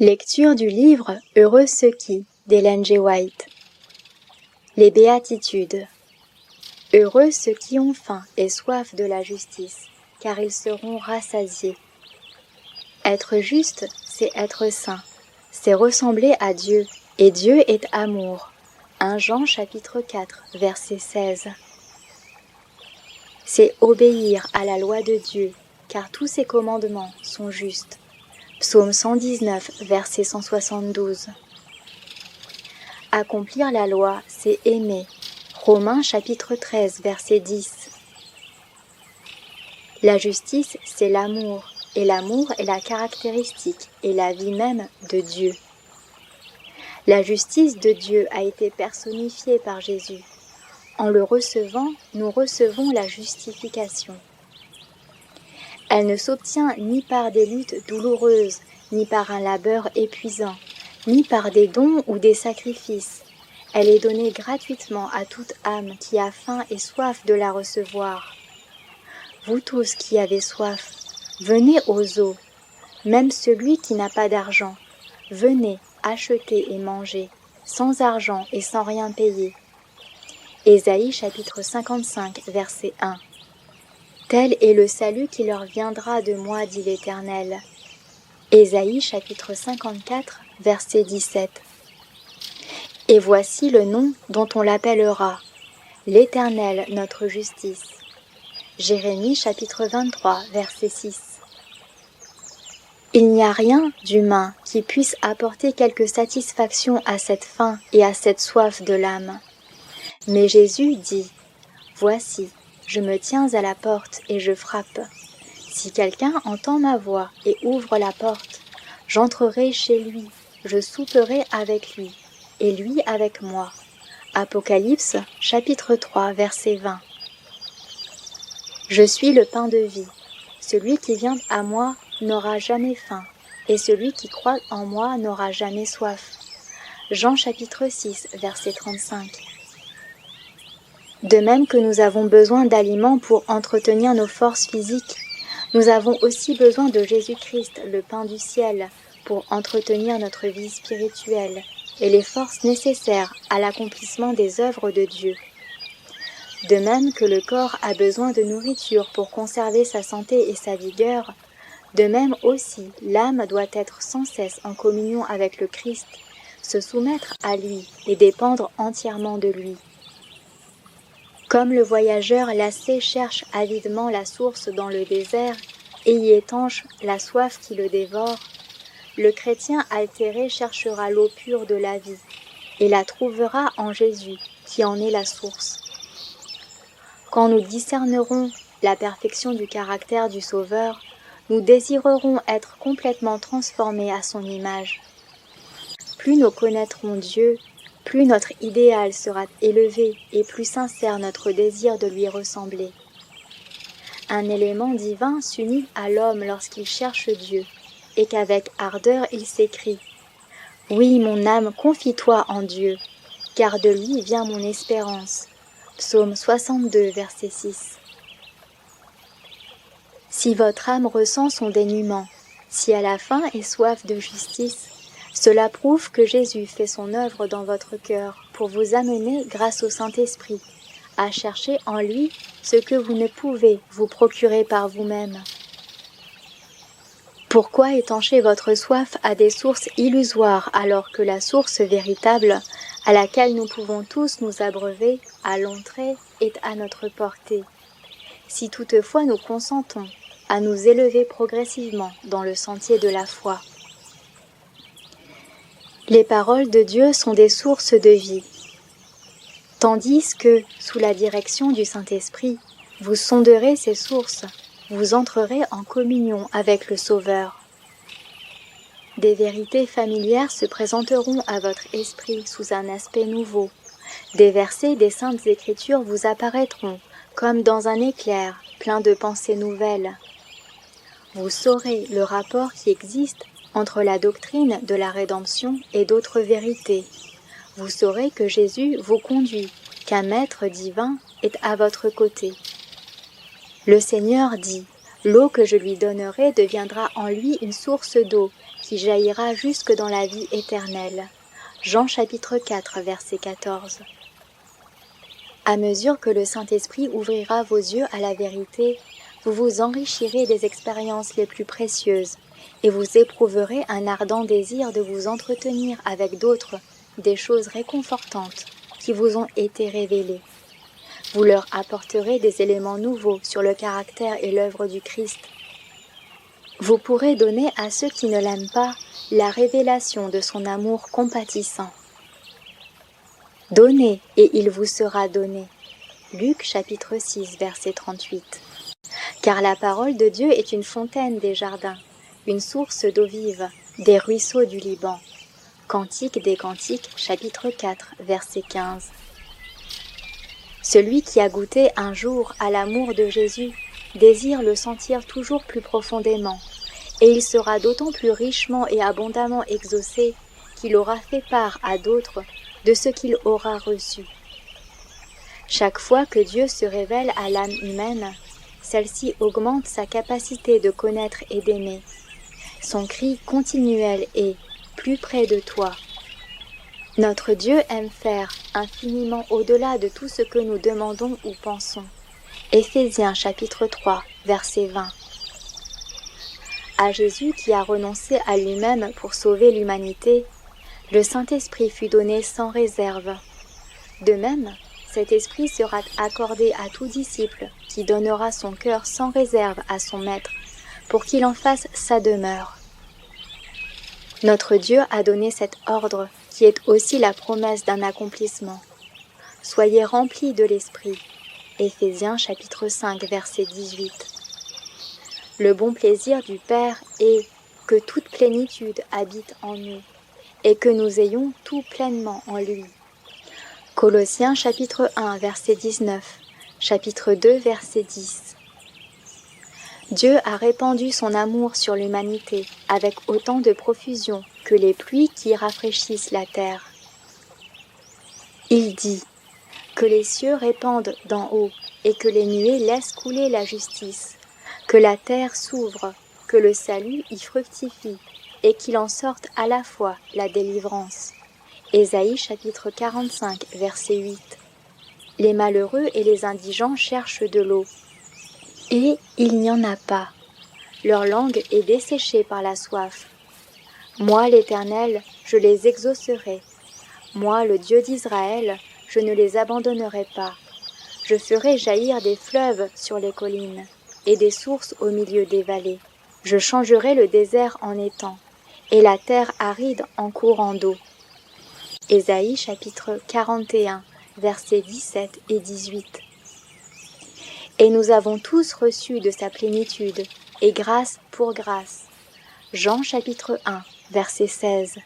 Lecture du livre « Heureux ceux qui » d'Ellen G. White. Les béatitudes. Heureux ceux qui ont faim et soif de la justice, car ils seront rassasiés. Être juste, c'est être saint, c'est ressembler à Dieu, et Dieu est amour. 1 Jean chapitre 4, verset 16. C'est obéir à la loi de Dieu, car tous ses commandements sont justes. Psaume 119, verset 172. Accomplir la loi, c'est aimer. Romains chapitre 13, verset 10. La justice, c'est l'amour, et l'amour est la caractéristique et la vie même de Dieu. La justice de Dieu a été personnifiée par Jésus. En le recevant, nous recevons la justification. Elle ne s'obtient ni par des luttes douloureuses, ni par un labeur épuisant, ni par des dons ou des sacrifices. Elle est donnée gratuitement à toute âme qui a faim et soif de la recevoir. Vous tous qui avez soif, venez aux eaux, même celui qui n'a pas d'argent, venez, achetez et mangez, sans argent et sans rien payer. Ésaïe chapitre 55, verset 1. Tel est le salut qui leur viendra de moi, dit l'Éternel. Ésaïe chapitre 54, verset 17. Et voici le nom dont on l'appellera, l'Éternel notre justice. Jérémie chapitre 23, verset 6. Il n'y a rien d'humain qui puisse apporter quelque satisfaction à cette faim et à cette soif de l'âme. Mais Jésus dit, « Voici, je me tiens à la porte et je frappe. Si quelqu'un entend ma voix et ouvre la porte, j'entrerai chez lui, je souperai avec lui, et lui avec moi. » Apocalypse, chapitre 3, verset 20. Je suis le pain de vie. Celui qui vient à moi n'aura jamais faim, et celui qui croit en moi n'aura jamais soif. Jean chapitre 6, verset 35. De même que nous avons besoin d'aliments pour entretenir nos forces physiques, nous avons aussi besoin de Jésus-Christ, le pain du ciel, pour entretenir notre vie spirituelle et les forces nécessaires à l'accomplissement des œuvres de Dieu. De même que le corps a besoin de nourriture pour conserver sa santé et sa vigueur, de même aussi l'âme doit être sans cesse en communion avec le Christ, se soumettre à lui et dépendre entièrement de lui. Comme le voyageur lassé cherche avidement la source dans le désert et y étanche la soif qui le dévore, le chrétien altéré cherchera l'eau pure de la vie et la trouvera en Jésus qui en est la source. Quand nous discernerons la perfection du caractère du Sauveur, nous désirerons être complètement transformés à son image. Plus nous connaîtrons Dieu, plus notre idéal sera élevé et plus sincère notre désir de lui ressembler. Un élément divin s'unit à l'homme lorsqu'il cherche Dieu, et qu'avec ardeur il s'écrie « Oui, mon âme, confie-toi en Dieu, car de lui vient mon espérance. » Psaume 62, verset 6. Si votre âme ressent son dénuement, si elle a faim et soif de justice, cela prouve que Jésus fait son œuvre dans votre cœur pour vous amener, grâce au Saint-Esprit, à chercher en lui ce que vous ne pouvez vous procurer par vous-même. Pourquoi étancher votre soif à des sources illusoires alors que la source véritable, à laquelle nous pouvons tous nous abreuver, à l'entrée, est à notre portée? Si toutefois nous consentons à nous élever progressivement dans le sentier de la foi. Les paroles de Dieu sont des sources de vie, tandis que, sous la direction du Saint-Esprit, vous sonderez ces sources, vous entrerez en communion avec le Sauveur. Des vérités familières se présenteront à votre esprit sous un aspect nouveau. Des versets des Saintes Écritures vous apparaîtront comme dans un éclair, plein de pensées nouvelles. Vous saurez le rapport qui existe entre la doctrine de la rédemption et d'autres vérités. Vous saurez que Jésus vous conduit, qu'un Maître divin est à votre côté. Le Seigneur dit, L'eau que je lui donnerai deviendra en lui une source d'eau qui jaillira jusque dans la vie éternelle. Jean chapitre 4, verset 14. À mesure que le Saint-Esprit ouvrira vos yeux à la vérité, vous vous enrichirez des expériences les plus précieuses et vous éprouverez un ardent désir de vous entretenir avec d'autres des choses réconfortantes qui vous ont été révélées. Vous leur apporterez des éléments nouveaux sur le caractère et l'œuvre du Christ. Vous pourrez donner à ceux qui ne l'aiment pas la révélation de son amour compatissant. Donnez et il vous sera donné. Luc chapitre 6, verset 38. Car la parole de Dieu est une fontaine des jardins, une source d'eau vive, des ruisseaux du Liban. Cantique des Cantiques, chapitre 4, verset 15. Celui qui a goûté un jour à l'amour de Jésus désire le sentir toujours plus profondément, et il sera d'autant plus richement et abondamment exaucé qu'il aura fait part à d'autres de ce qu'il aura reçu. Chaque fois que Dieu se révèle à l'âme humaine, celle-ci augmente sa capacité de connaître et d'aimer. Son cri continuel est « plus près de toi ». Notre Dieu aime faire infiniment au-delà de tout ce que nous demandons ou pensons. Éphésiens chapitre 3, verset 20. À Jésus qui a renoncé à lui-même pour sauver l'humanité, le Saint-Esprit fut donné sans réserve. De même, cet esprit sera accordé à tout disciple qui donnera son cœur sans réserve à son Maître, pour qu'il en fasse sa demeure. Notre Dieu a donné cet ordre qui est aussi la promesse d'un accomplissement. Soyez remplis de l'Esprit. Éphésiens chapitre 5, verset 18. Le bon plaisir du Père est que toute plénitude habite en nous, et que nous ayons tout pleinement en lui. Colossiens chapitre 1, verset 19, chapitre 2, verset 10. Dieu a répandu son amour sur l'humanité avec autant de profusion que les pluies qui rafraîchissent la terre. Il dit que les cieux répandent d'en haut et que les nuées laissent couler la justice, que la terre s'ouvre, que le salut y fructifie et qu'il en sorte à la fois la délivrance. Ésaïe chapitre 45, verset 8. Les malheureux et les indigents cherchent de l'eau, et il n'y en a pas. Leur langue est desséchée par la soif. Moi, l'Éternel, je les exaucerai. Moi, le Dieu d'Israël, je ne les abandonnerai pas. Je ferai jaillir des fleuves sur les collines et des sources au milieu des vallées. Je changerai le désert en étang et la terre aride en courant d'eau. Ésaïe chapitre 41, versets 17 et 18. Et nous avons tous reçu de sa plénitude, et grâce pour grâce. Jean chapitre 1, verset 16.